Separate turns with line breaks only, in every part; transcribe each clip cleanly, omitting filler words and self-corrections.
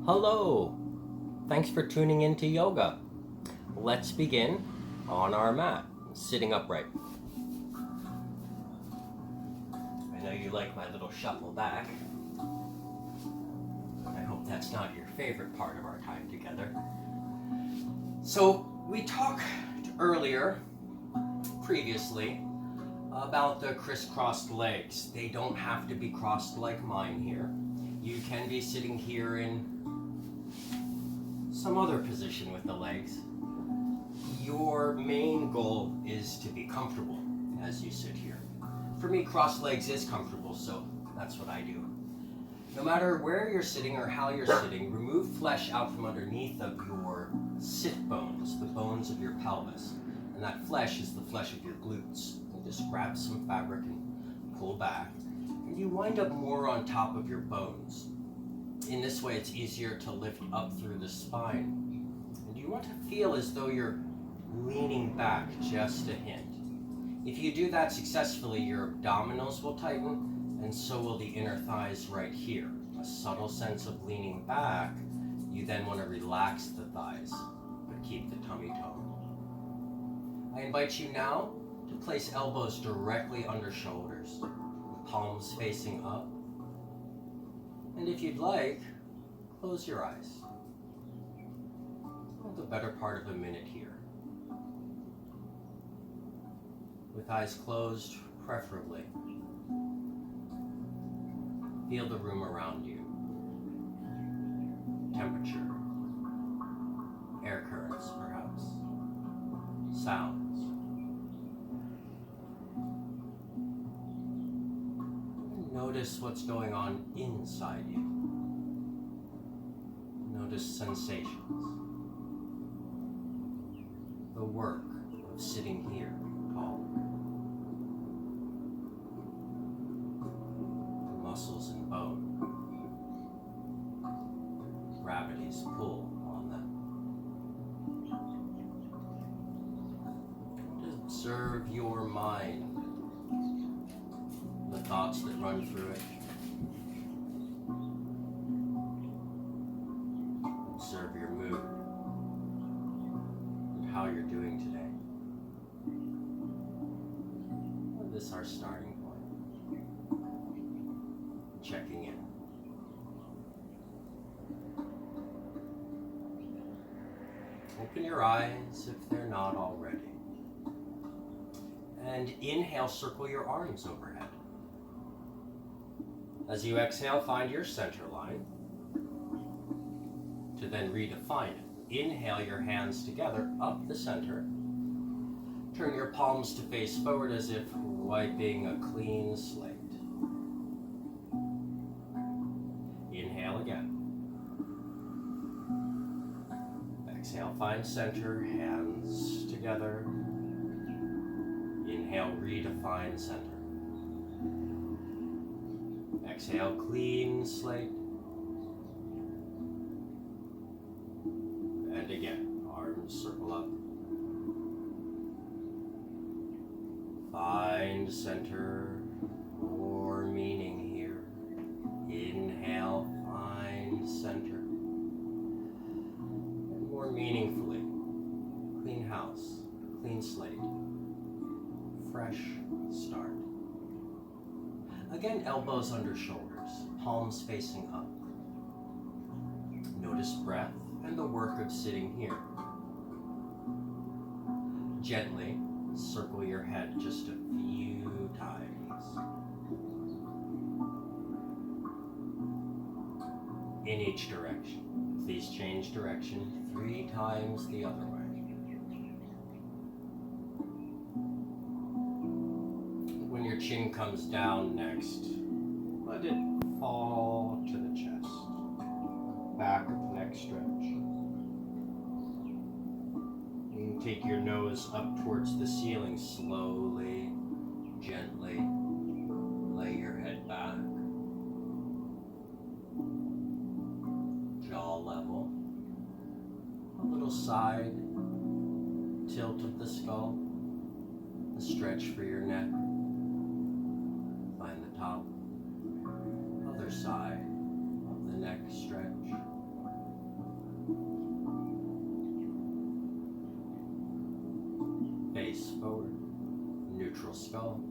Hello! Thanks for tuning in to yoga. Let's begin on our mat, sitting upright. I know you like my little shuffle back. I hope that's not your favorite part of our time together. So, we talked earlier, previously, about the crisscrossed legs. They don't have to be crossed like mine here. You can be sitting here in some other position with the legs. Your main goal is to be comfortable as you sit here. For me, crossed legs is comfortable, so that's what I do. No matter where you're sitting or how you're sitting, remove flesh out from underneath of your sit bones, the bones of your pelvis. And that flesh is the flesh of your glutes. You just grab some fabric and pull back. And you wind up more on top of your bones. In this way, it's easier to lift up through the spine. And you want to feel as though you're leaning back just a hint. If you do that successfully, your abdominals will tighten, and so will the inner thighs right here. A subtle sense of leaning back. You then want to relax the thighs, but keep the tummy toned. I invite you now to place elbows directly under shoulders, with palms facing up. And if you'd like, close your eyes. Hold the better part of a minute here. With eyes closed, preferably, feel the room around you. Temperature, air currents perhaps, sounds. Notice what's going on inside you. Notice sensations. The work of sitting here tall. The muscles and bone. Gravity's pull on them. Observe your mind. The thoughts that run through it. Observe your mood and how you're doing today. This is our starting point. Checking in. Open your eyes if they're not already. And inhale, circle your arms overhead. As you exhale, find your center line to then redefine it. Inhale your hands together up the center. Turn your palms to face forward as if wiping a clean slate. Inhale again. Exhale, find center, hands together. Inhale, redefine center. Exhale, clean slate. And again, arms circle up. Find center, more meaning here. Inhale, find center. And more meaningfully, clean house, clean slate, fresh start. Again, elbows under shoulders, palms facing up. Notice breath and the work of sitting here. Gently circle your head just a few times. In each direction. Please change direction 3 times the other way. When your chin comes down next, let it fall to the chest. Back of the neck stretch. And take your nose up towards the ceiling slowly, gently. Lay your head back. Jaw level. A little side tilt of the skull. A stretch for your neck. Find the top. Other side of the neck stretch. natural skull.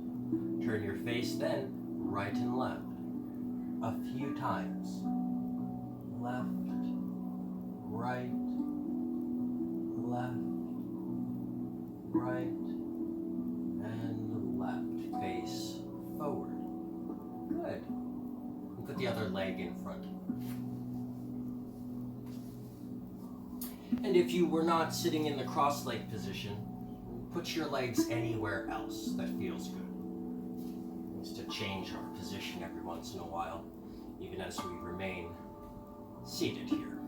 Turn your face then right and left. A few times. Left, right, left, right, and left. Face forward. Good. And put the other leg in front. And if you were not sitting in the cross-leg position, put your legs anywhere else that feels good. It's to change our position every once in a while, even as we remain seated here.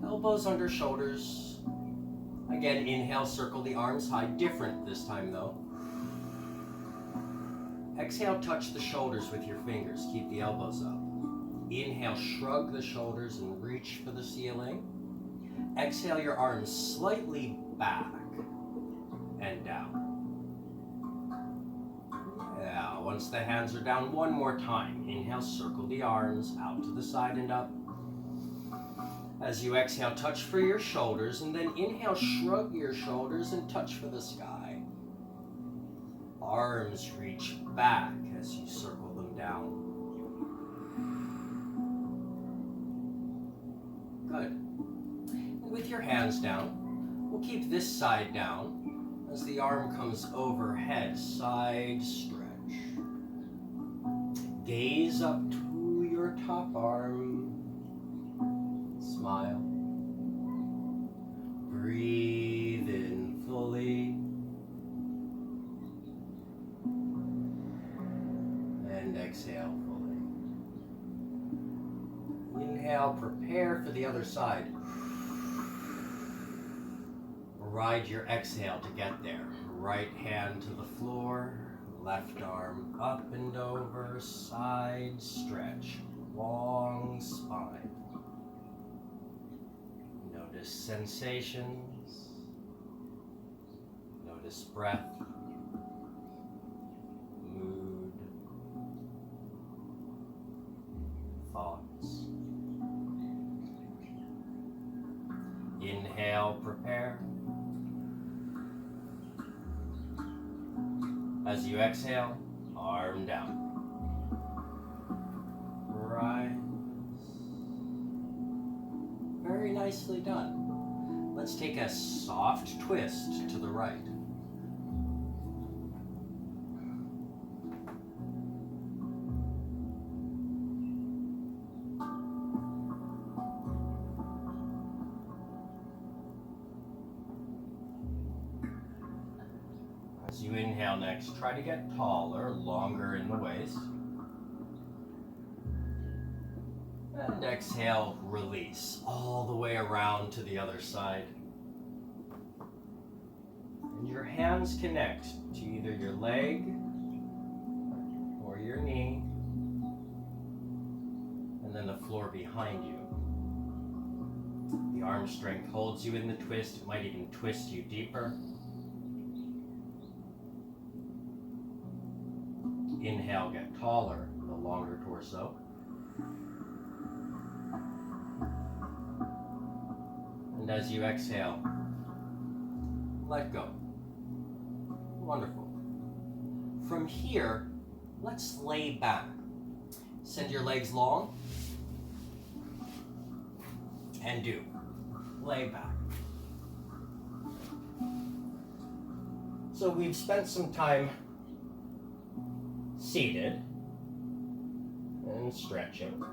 Elbows under shoulders. Again, inhale, circle the arms high. Different this time though. Exhale, touch the shoulders with your fingers. Keep the elbows up. Inhale, shrug the shoulders and reach for the ceiling. Exhale, your arms slightly back and down. Yeah, once the hands are down, one more time. Inhale, circle the arms out to the side and up. As you exhale, touch for your shoulders, and then inhale, shrug your shoulders and touch for the sky. Arms reach back as you circle them down. Good. And with your hands down, we'll keep this side down as the arm comes overhead, side stretch. Gaze up to your top arm. Smile. Breathe in fully. And exhale fully. Inhale, prepare for the other side. Ride your exhale to get there. Right hand to the floor, left arm up and over, side stretch, long spine. Notice sensations, notice breath, mood, thoughts. Inhale, prepare. As you exhale, arm down. Rise. Very nicely done. Let's take a soft twist to the right. As you inhale next, try to get taller, longer in the waist. And exhale, release all the way around to the other side. And your hands connect to either your leg or your knee, and then the floor behind you. The arm strength holds you in the twist. It might even twist you deeper. Inhale, get taller, the longer torso. And as you exhale, let go. Wonderful. From here, let's lay back. Send your legs long. And do. Lay back. So we've spent some time seated and stretching.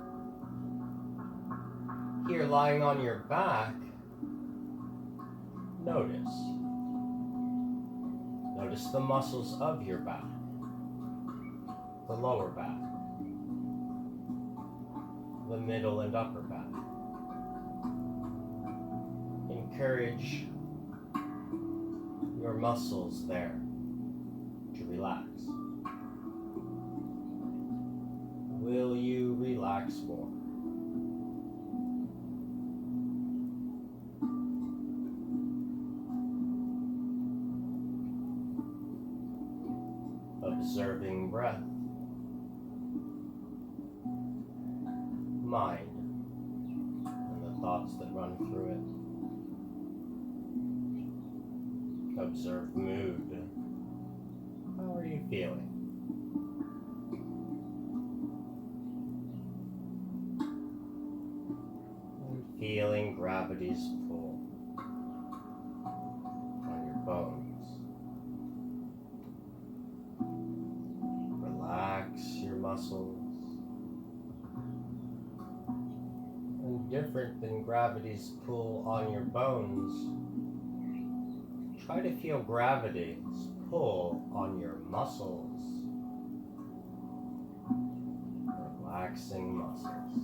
Here, lying on your back, notice. Notice the muscles of your back, the lower back, the middle and upper back. Encourage your muscles there to relax. Will you relax more? Observing breath, mind, and the thoughts that run through it. Observe mood, How are you feeling? I'm feeling gravity's pull on your bones. Relax your muscles. And different than gravity's pull on your bones, try to feel gravity's pull on your muscles. Relaxing muscles.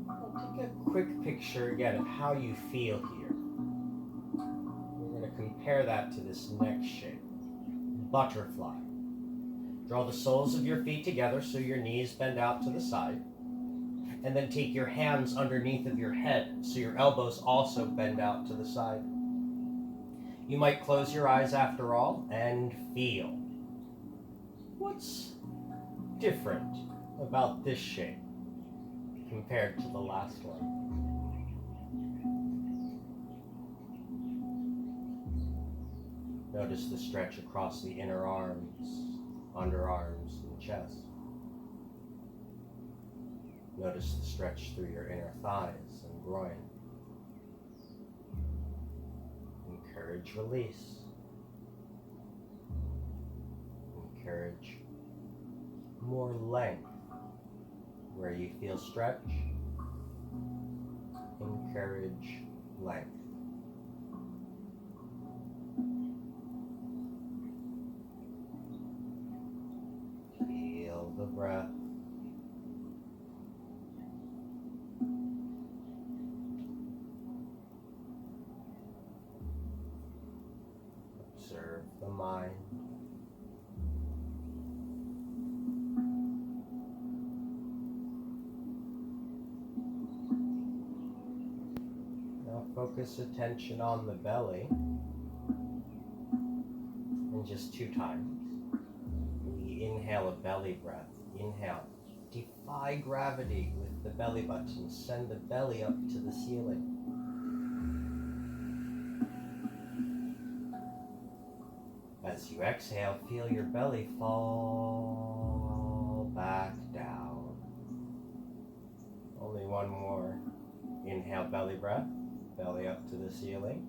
Now take a quick picture again of how you feel here. We're going to compare that to this next shape. Butterfly. Draw the soles of your feet together so your knees bend out to the side. And then take your hands underneath of your head so your elbows also bend out to the side. You might close your eyes after all and feel. What's different about this shape compared to the last one? Notice the stretch across the inner arms, underarms, and chest. Notice the stretch through your inner thighs and groin. Encourage release. Encourage more length where you feel stretch. Encourage length. Feel the breath. Observe the mind. Now focus attention on the belly. And just 2 times. We inhale a belly breath. Inhale. Defy gravity with the belly button. Send the belly up to the ceiling. As you exhale, feel your belly fall back down. Only one more. Inhale, belly breath. Belly up to the ceiling.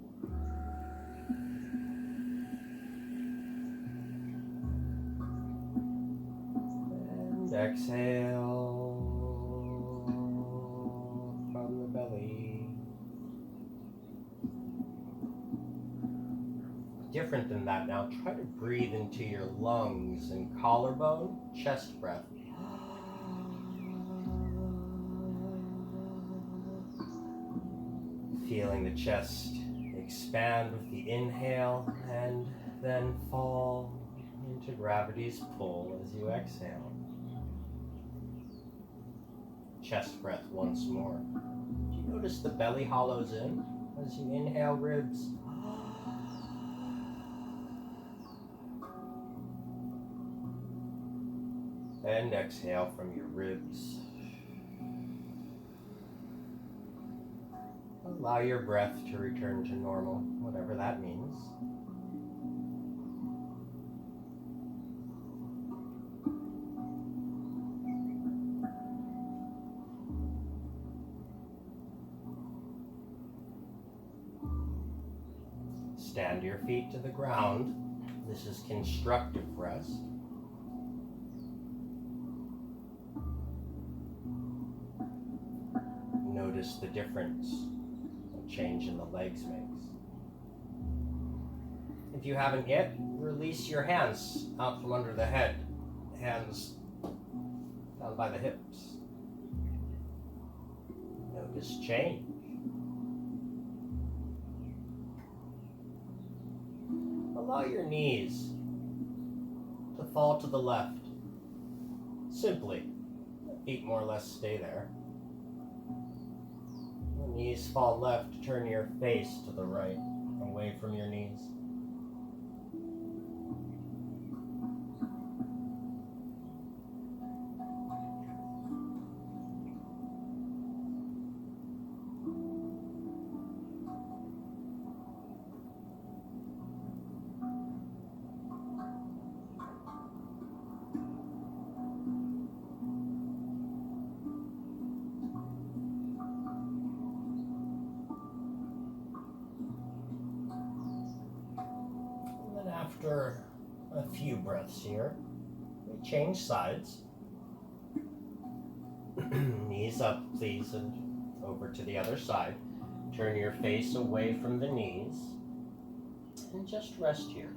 And exhale from the belly. Different than that now, try to breathe into your lungs and collarbone, chest breath. Feeling the chest expand with the inhale and then fall into gravity's pull as you exhale. Chest breath once more. Do you notice the belly hollows in as you inhale, ribs? And exhale from your ribs. Allow your breath to return to normal, whatever that means. Stand your feet to the ground. This is constructive rest. Notice the difference a change in the legs makes. If you haven't yet, release your hands out from under the head. Hands down by the hips. Notice change. Allow your knees to fall to the left. Simply, feet more or less stay there. When knees fall left, turn your face to the right, away from your knees. After a few breaths here, we change sides. Knees up, please, and over to the other side. Turn your face away from the knees and just rest here.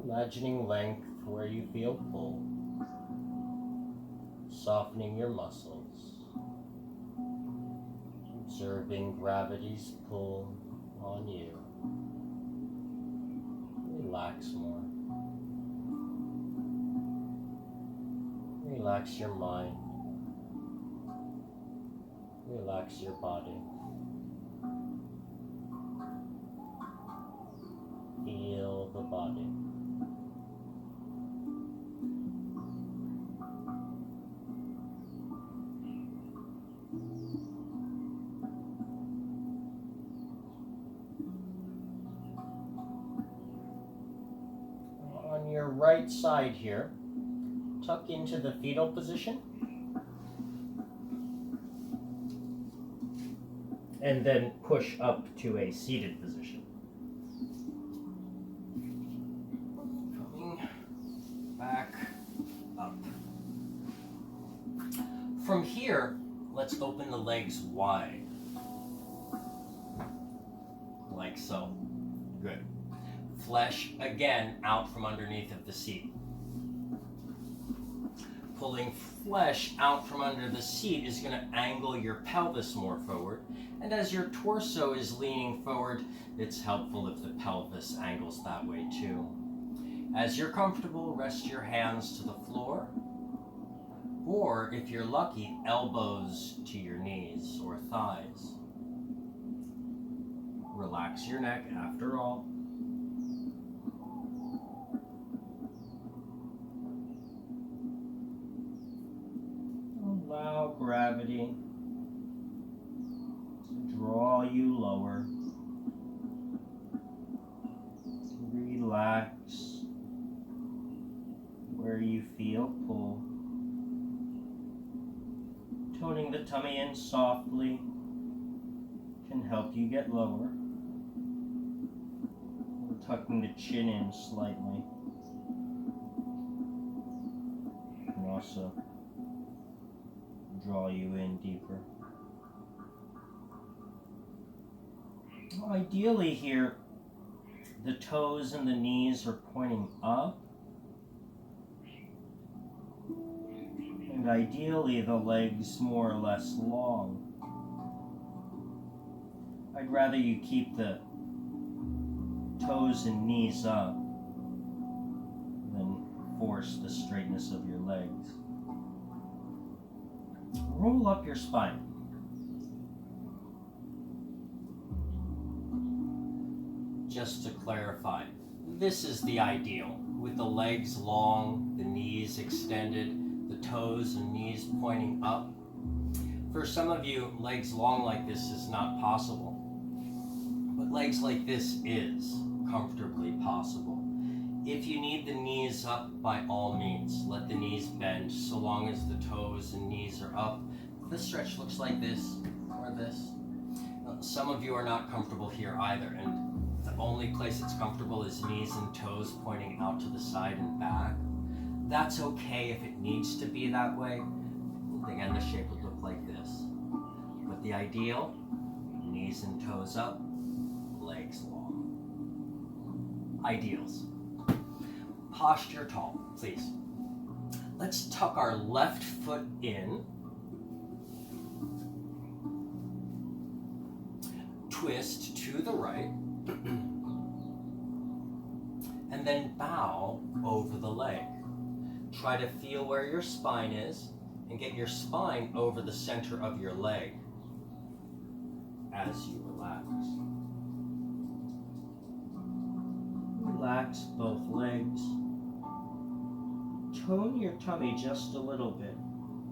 Imagining length where you feel pull, softening your muscles, observing gravity's pull on you. Relax more. Relax your mind. Relax your body. Feel the body. On your right side here, tuck into the fetal position. And then push up to a seated position. Coming back up. From here, let's open the legs wide. Like so. Good. Flesh again out from underneath of the seat. Pulling flesh out from under the seat is going to angle your pelvis more forward. And as your torso is leaning forward, it's helpful if the pelvis angles that way too. As you're comfortable, rest your hands to the floor. Or if you're lucky, elbows to your knees or thighs. Relax your neck after all. Allow gravity to draw you lower. Relax where you feel pull. Toning the tummy in softly can help you get lower. We're tucking the chin in slightly. And also draw you in deeper. Ideally here, the toes and the knees are pointing up. And ideally the legs more or less long. I'd rather you keep the toes and knees up than force the straightness of your legs. Roll up your spine. Just to clarify, this is the ideal, with the legs long, the knees extended, the toes and knees pointing up. For some of you, legs long like this is not possible, but legs like this is comfortably possible. If you need the knees up, by all means, let the knees bend so long as the toes and knees are up. The stretch looks like this or this. Some of you are not comfortable here either, and the only place it's comfortable is knees and toes pointing out to the side and back. That's okay if it needs to be that way. Again, the shape would look like this. But the ideal, knees and toes up, legs long. Ideals. Posture tall, please. Let's tuck our left foot in. Twist to the right. And then bow over the leg. Try to feel where your spine is and get your spine over the center of your leg as you relax. Relax both legs. Tone your tummy just a little bit.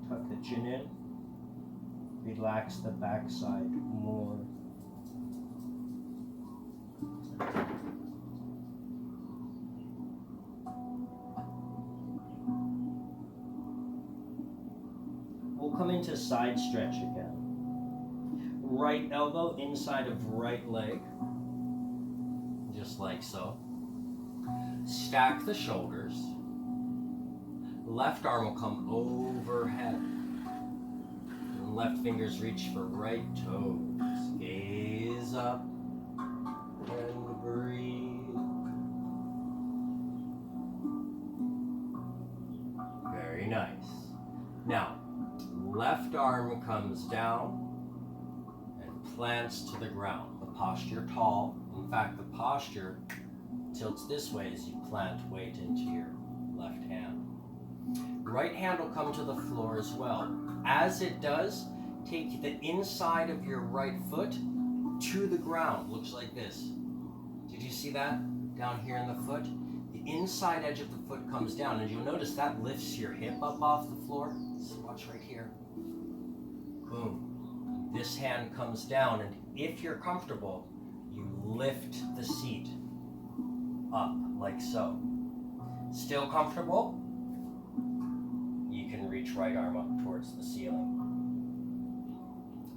Tuck the chin in. Relax the backside more. We'll come into side stretch again. Right elbow inside of right leg, just like so. Stack the shoulders. Left arm will come overhead. And left fingers reach for right toes. Gaze up and breathe. Very nice. Now, left arm comes down and plants to the ground. The posture tall. In fact, the posture tilts this way as you plant weight into your left hand. Right hand will come to the floor as well. As it does, take the inside of your right foot to the ground. Looks like this. Did you see that? Down here in the foot? The inside edge of the foot comes down, and you'll notice that lifts your hip up off the floor. So watch right here. Boom. This hand comes down, and if you're comfortable, you lift the seat up like so. Still comfortable? You can reach right arm up towards the ceiling.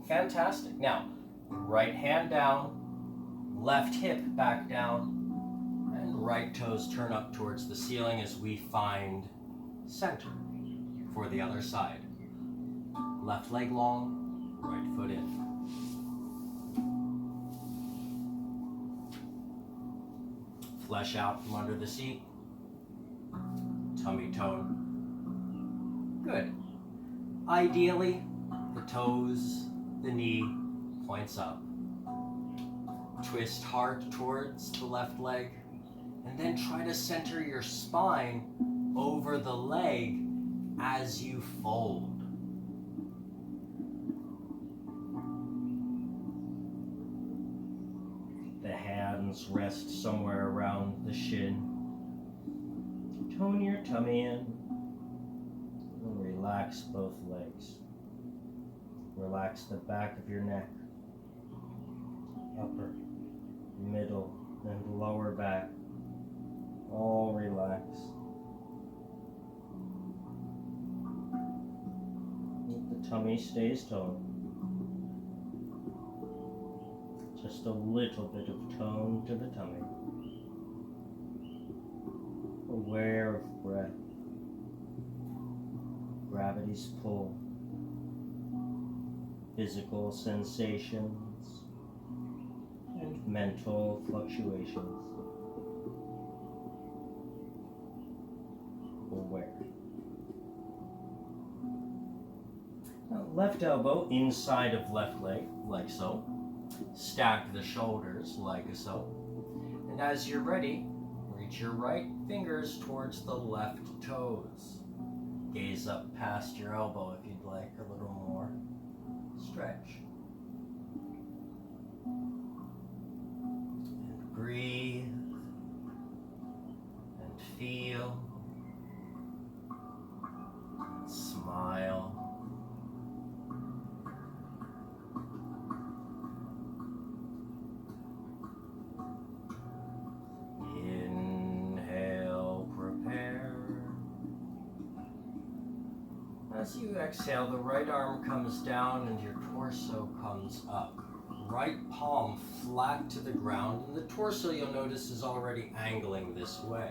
Fantastic. Now, right hand down, left hip back down, and right toes turn up towards the ceiling as we find center for the other side. Left leg long, right foot in. Flesh out from under the seat. Tummy tone. Good. Ideally, the toes, the knee points up. Twist heart towards the left leg, and then try to center your spine over the leg as you fold. The hands rest somewhere around the shin. Tone your tummy in and relax both legs. Relax the back of your neck, upper, middle, and lower back. All relax. The tummy stays toned. Just a little bit of tone to the tummy. Aware of breath, gravity's pull, physical sensations, and mental fluctuations. Aware. Now, left elbow inside of left leg, like so. Stack the shoulders like so. And as you're ready, reach your right fingers towards the left toes. Gaze up past your elbow if you'd like a little more. Stretch. And breathe. And feel. And smile. As you exhale, the right arm comes down and your torso comes up. Right palm flat to the ground, and the torso, you'll notice, is already angling this way.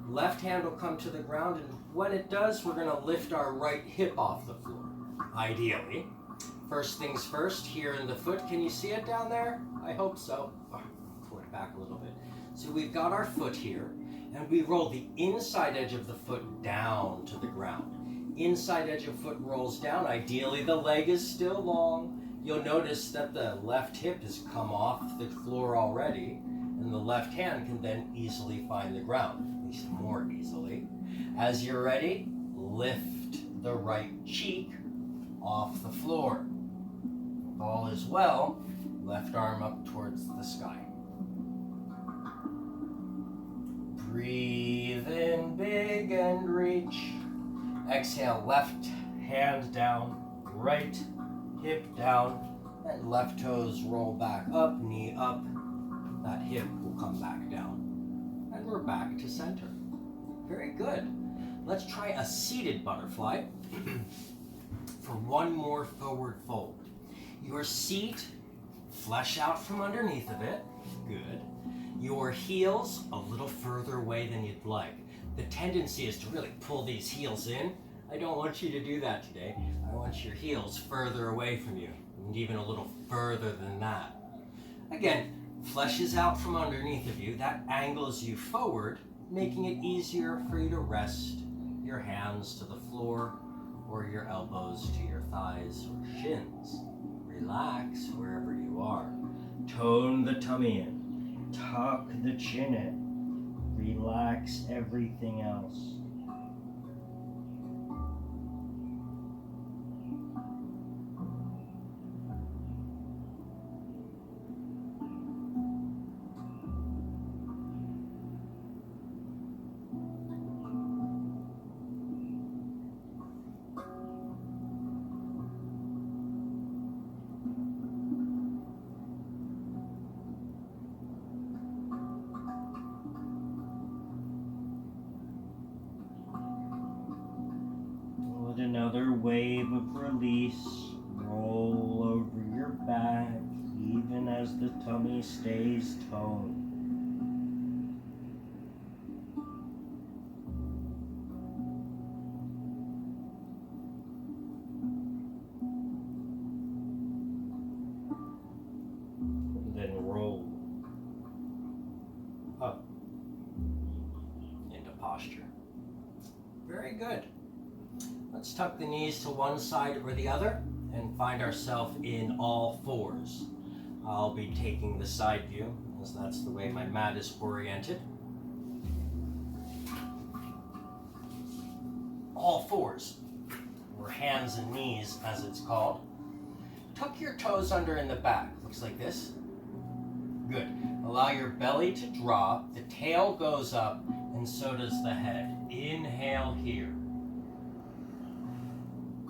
Left hand will come to the ground, and when it does, we're going to lift our right hip off the floor, ideally. First things first, here in the foot. Can you see it down there? I hope so. Pull it back a little bit. So we've got our foot here, and we roll the inside edge of the foot down to the ground. Inside edge of foot rolls down. Ideally, the leg is still long. You'll notice that the left hip has come off the floor already, and the left hand can then easily find the ground, at least more easily. As you're ready, lift the right cheek off the floor. If all is well, left arm up towards the sky. Breathe in big and reach. Exhale, left hand down, right hip down, and left toes roll back up, knee up. That hip will come back down. And we're back to center. Very good. Let's try a seated butterfly for one more forward fold. Your seat, flesh out from underneath of it. Good. your heels a little further away than you'd like. The tendency is to really pull these heels in. I don't want you to do that today. I want your heels further away from you, and even a little further than that. Again, fleshes out from underneath of you. That angles you forward, making it easier for you to rest your hands to the floor or your elbows to your thighs or shins. Relax wherever you are. Tone the tummy in. Tuck the chin in. Relax everything else. Another wave of release. Roll over your back, even as the tummy stays toned. And then roll up into posture. Very good. Let's tuck the knees to one side or the other and find ourselves in all fours. I'll be taking the side view, as that's the way my mat is oriented. All fours, or hands and knees as it's called. Tuck your toes under in the back. Looks like this. Good. Allow your belly to drop, the tail goes up, and so does the head. Inhale here.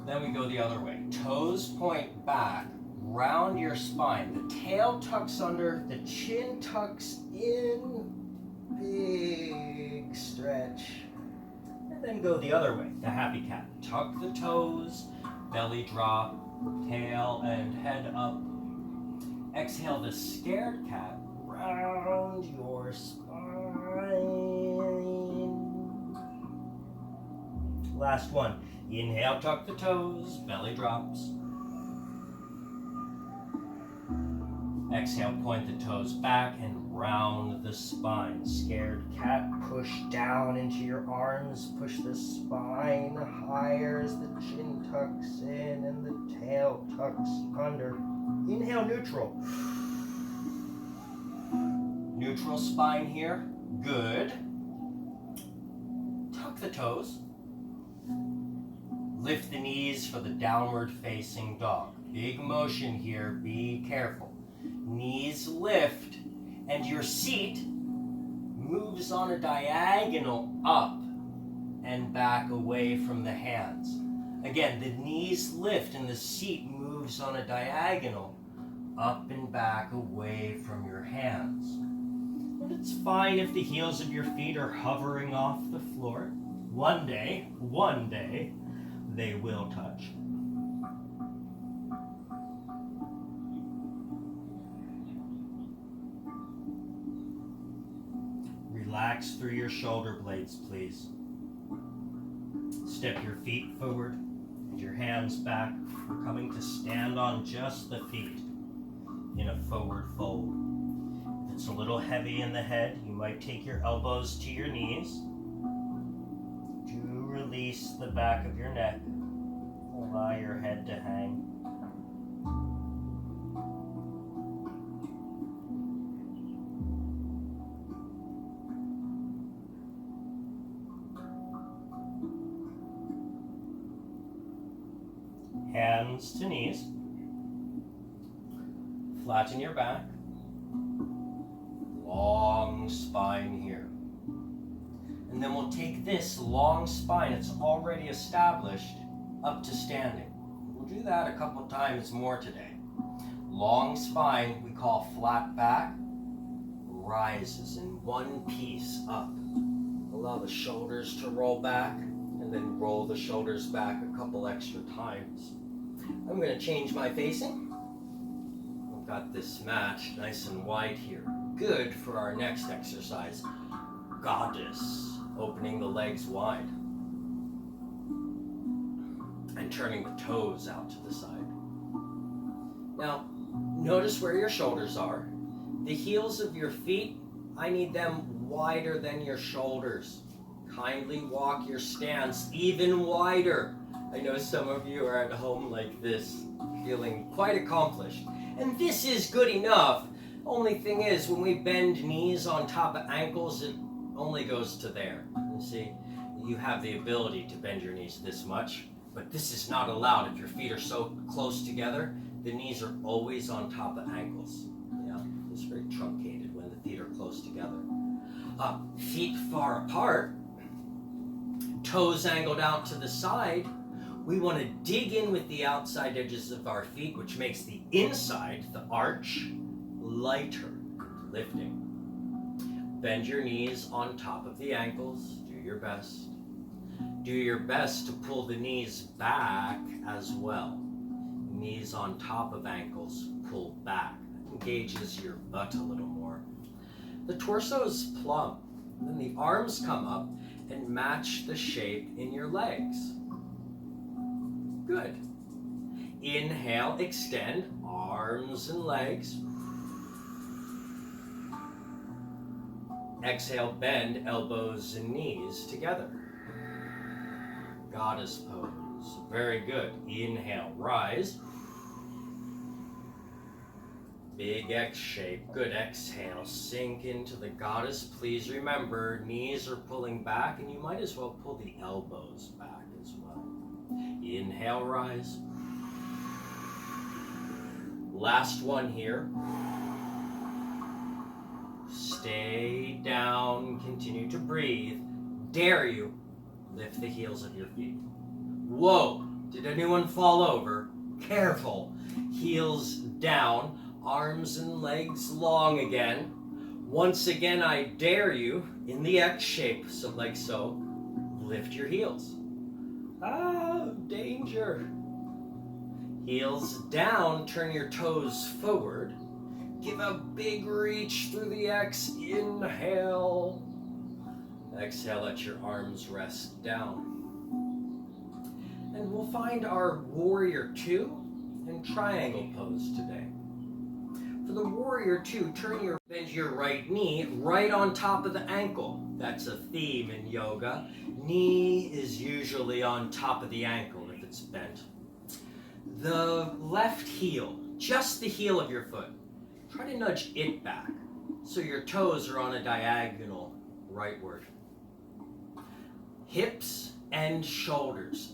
Then we go the other way. Toes point back, round your spine. The tail tucks under, the chin tucks in. Big stretch. And then go the other way, the happy cat. Tuck the toes, belly drop, tail and head up. Exhale the scared cat, round your spine. Last one. Inhale, tuck the toes, belly drops. Exhale, point the toes back and round the spine. Scared cat, push down into your arms, push the spine higher as the chin tucks in and the tail tucks under. Inhale, neutral. Neutral spine here. Good. Tuck the toes. Lift the knees for the downward facing dog. Big motion here, be careful. Knees lift, and your seat moves on a diagonal up and back away from the hands. Again, the knees lift and the seat moves on a diagonal up and back away from your hands. And it's fine if the heels of your feet are hovering off the floor. One day, they will touch. Relax through your shoulder blades, please. Step your feet forward and your hands back. We're coming to stand on just the feet in a forward fold. If it's a little heavy in the head, you might take your elbows to your knees. Release the back of your neck. Allow your head to hang. Hands to knees. Flatten your back. Long spine here. And then we'll take this long spine, it's already established, up to standing. We'll do that a couple times more today. Long spine, we call flat back, rises in one piece up. Allow the shoulders to roll back, and then roll the shoulders back a couple extra times. I'm going to change my facing. I've got this mat nice and wide here. Good for our next exercise, Goddess, opening the legs wide and turning the toes out to the side. Now, notice where your shoulders are. The heels of your feet, I need them wider than your shoulders. Kindly walk your stance even wider. I know some of you are at home like this, feeling quite accomplished. And this is good enough. Only thing is, when we bend knees on top of ankles, it only goes to there. You see, you have the ability to bend your knees this much, but this is not allowed. If your feet are so close together, the knees are always on top of ankles. Yeah, it's very truncated when the feet are close together. Feet far apart, toes angled out to the side. We want to dig in with the outside edges of our feet, which makes the inside, the arch, lighter, lifting. Bend your knees on top of the ankles. Do your best. Do your best to pull the knees back as well. Knees on top of ankles, pull back. Engages your butt a little more. The torso is plump. And then the arms come up and match the shape in your legs. Good. Inhale, extend, arms and legs. Exhale, bend elbows and knees together. Goddess pose. Very good. Inhale, rise. Big X shape. Good. Exhale, sink into the goddess. Please remember, knees are pulling back, and you might as well pull the elbows back as well. Inhale, rise. Last one here. Stay down, continue to breathe. Dare you, lift the heels of your feet. Whoa, did anyone fall over? Careful. Heels down, arms and legs long again. Once again, I dare you, in the X shape, so like so, lift your heels. Ah, danger. Heels down, turn your toes forward. Give a big reach through the X. Inhale. Exhale, let your arms rest down. And we'll find our Warrior 2 and Triangle pose today. For the Warrior 2, bend your right knee right on top of the ankle. That's a theme in yoga. Knee is usually on top of the ankle if it's bent. The left heel, just the heel of your foot, try to nudge it back so your toes are on a diagonal rightward. Hips and shoulders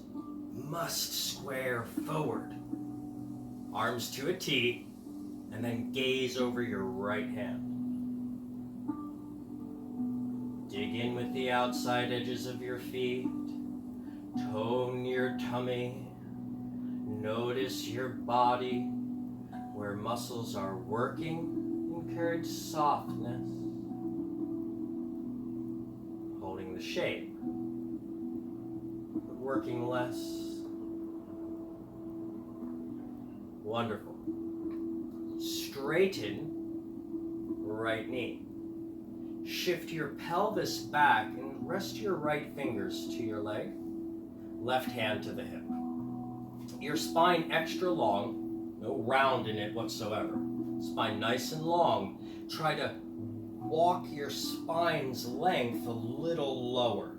must square forward. Arms to a T, and then gaze over your right hand. Dig in with the outside edges of your feet. Tone your tummy. Notice your body, where muscles are working. Encourage softness. Holding the shape, but working less. Wonderful. Straighten right knee. Shift your pelvis back and rest your right fingers to your leg. Left hand to the hip. Your spine extra long, no round in it whatsoever. Spine nice and long. Try to walk your spine's length a little lower.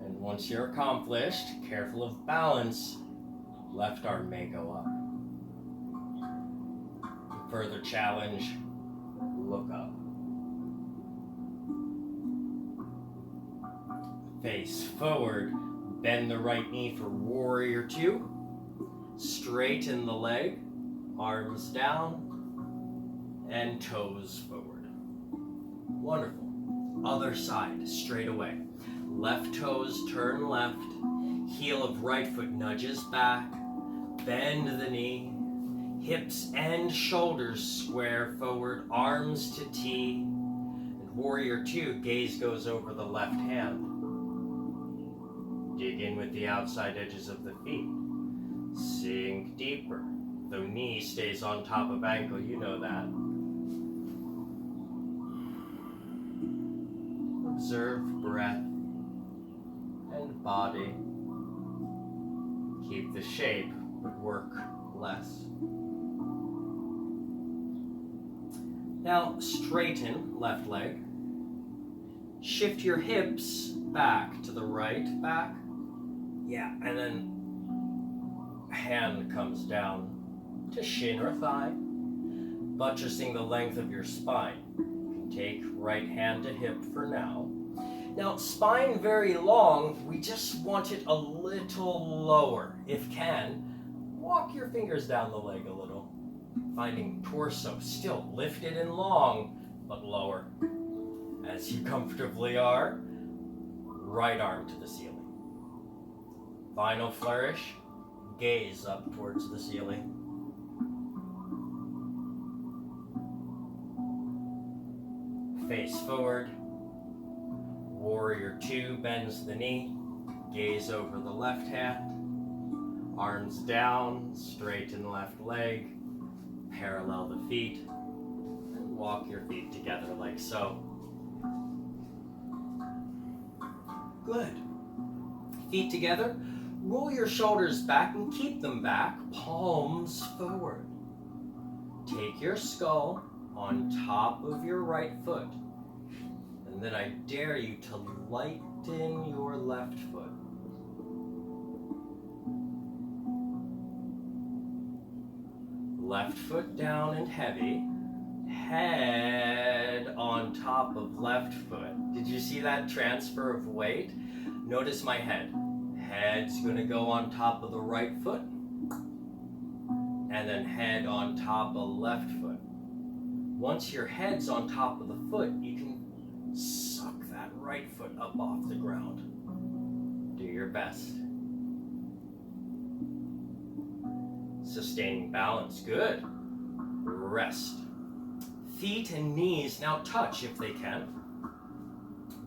And once you're accomplished, careful of balance, left arm may go up. Further challenge, look up. Face forward, bend the right knee for Warrior 2. Straighten the leg, arms down, and toes forward. Wonderful. Other side, straight away. Left toes turn left, heel of right foot nudges back, bend the knee, hips and shoulders square forward, arms to T, and Warrior 2, gaze goes over the left hand. Dig in with the outside edges of the feet. Sink deeper. Though knee stays on top of ankle, you know that. Observe breath and body. Keep the shape, but work less. Now straighten left leg. Shift your hips back to the right back. Yeah, and then hand comes down to shin or thigh, buttressing the length of your spine. You can take right hand to hip for now. Now, spine very long, we just want it a little lower. If can, walk your fingers down the leg a little, finding torso still lifted and long, but lower. As you comfortably are, right arm to the ceiling. Final flourish, gaze up towards the ceiling. Face forward. Warrior 2 bends the knee, gaze over the left hand, arms down, straighten left leg, parallel the feet, and walk your feet together like so. Good. Feet together, roll your shoulders back and keep them back, palms forward. Take your skull on top of your right foot. And then I dare you to lighten your left foot. Left foot down and heavy. Head on top of left foot. Did you see that transfer of weight? Notice my head. Head's gonna go on top of the right foot. And then head on top of left foot. Once your head's on top of the foot, you can suck that right foot up off the ground. Do your best. Sustaining balance, good. Rest. Feet and knees now touch if they can.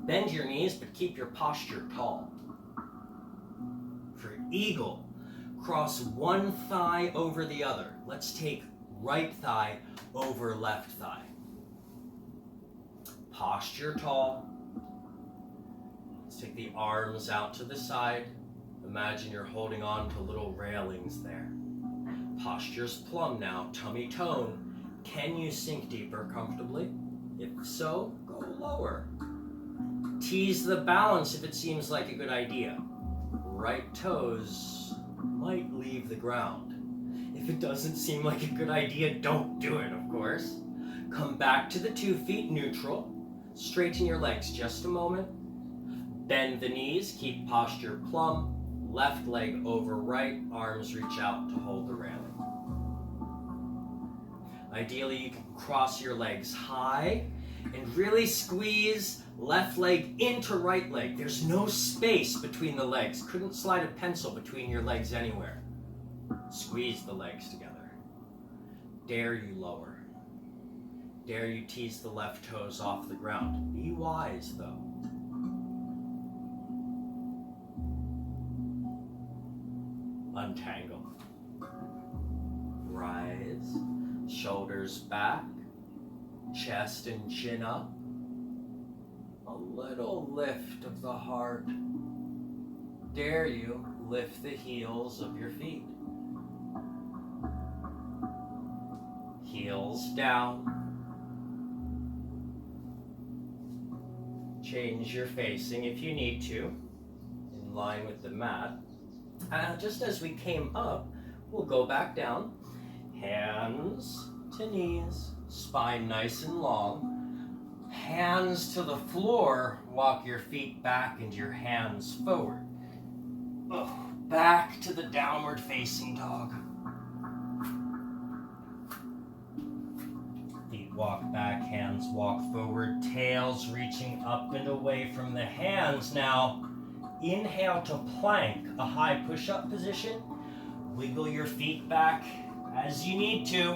Bend your knees, but keep your posture tall. For eagle, cross one thigh over the other. Let's take right thigh over left thigh. Posture tall. Let's take the arms out to the side. Imagine you're holding on to little railings there. Posture's plumb now, tummy tone. Can you sink deeper comfortably? If so, go lower. Tease the balance if it seems like a good idea. Right toes might leave the ground. If it doesn't seem like a good idea, don't do it, of course. Come back to the 2 feet neutral. Straighten your legs just a moment. Bend the knees, keep posture plumb. Left leg over right, arms reach out to hold the railing. Ideally, you can cross your legs high and really squeeze left leg into right leg. There's no space between the legs. Couldn't slide a pencil between your legs anywhere. Squeeze the legs together. Dare you lower. Dare you tease the left toes off the ground. Be wise, though. Untangle. Rise. Shoulders back. Chest and chin up. A little lift of the heart. Dare you lift the heels of your feet. Heels down. Change your facing if you need to, in line with the mat. Just as we came up, we'll go back down. Hands to knees, spine nice and long. Hands to the floor, walk your feet back and your hands forward. Back to the downward facing dog. Feet walk back, hands walk forward, tails reaching up and away from the hands. Now, inhale to plank, a high push-up position. Wiggle your feet back as you need to,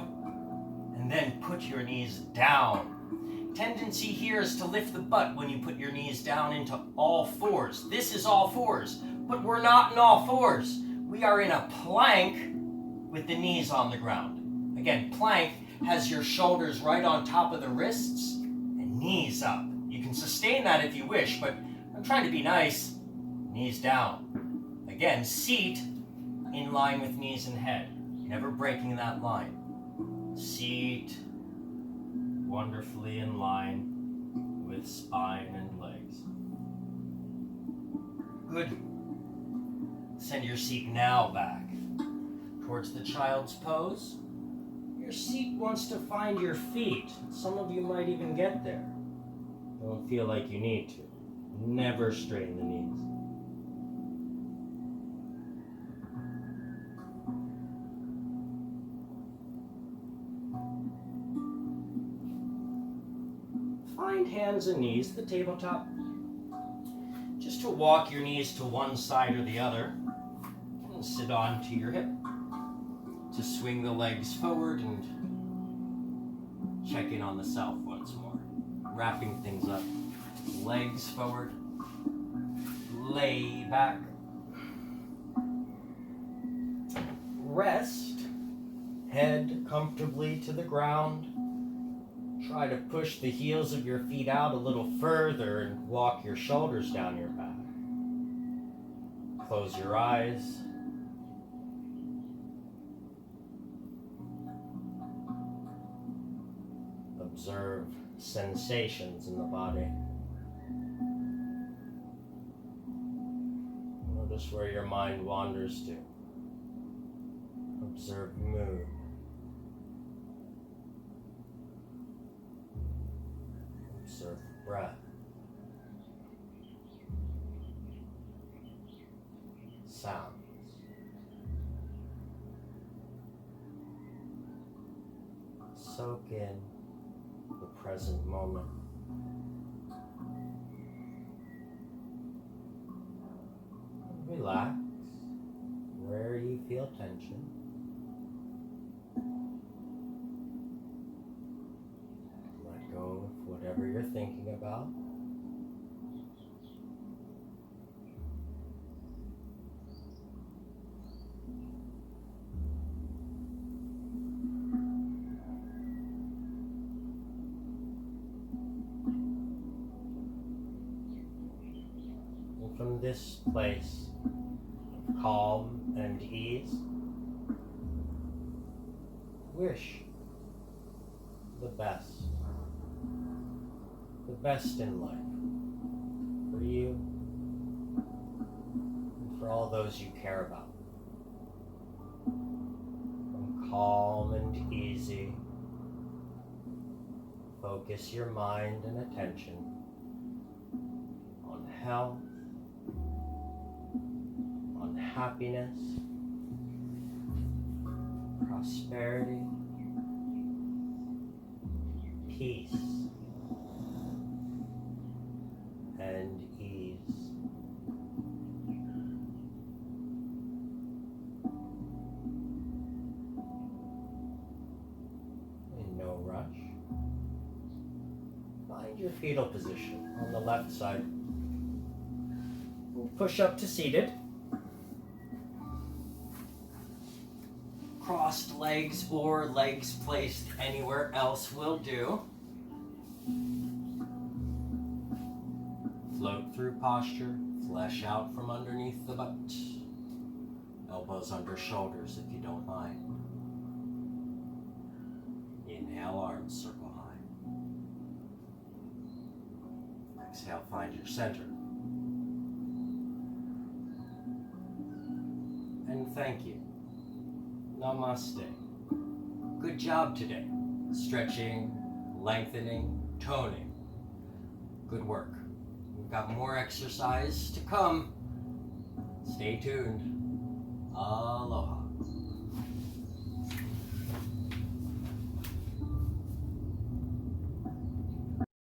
and then put your knees down. Tendency here is to lift the butt when you put your knees down into all fours. This is all fours, but we're not in all fours. We are in a plank with the knees on the ground. Again, plank has your shoulders right on top of the wrists and knees up. You can sustain that if you wish, but I'm trying to be nice. Knees down. Again, seat in line with knees and head. Never breaking that line. Seat wonderfully in line with spine and legs. Good. Send your seat now back towards the child's pose. Your seat wants to find your feet. Some of you might even get there. Don't feel like you need to. Never strain the knees. Find hands and knees, the tabletop. Just to walk your knees to one side or the other and sit on to your hip. To swing the legs forward and check in on the self once more. Wrapping things up. Legs forward. Lay back. Rest. Head comfortably to the ground. Try to push the heels of your feet out a little further and walk your shoulders down your back. Close your eyes. Observe sensations in the body. Notice where your mind wanders to. Observe mood. Observe breath. Sounds. Soak in the present moment. Relax where you feel tension. Let go of whatever you're thinking about. From this place of calm and ease, wish the best in life for you and for all those you care about. From calm and easy, focus your mind and attention on health, on happiness, prosperity, peace, and ease. In no rush. Find your fetal position on the left side. We'll push up to seated. Crossed legs or legs placed anywhere else will do. Float through posture, flesh out from underneath the butt. Elbows under shoulders if you don't mind. Inhale, arms circle high. Exhale, find your center. And thank you. Namaste. Good job today. Stretching, lengthening, toning. Good work. We've got more exercise to come. Stay tuned. Aloha.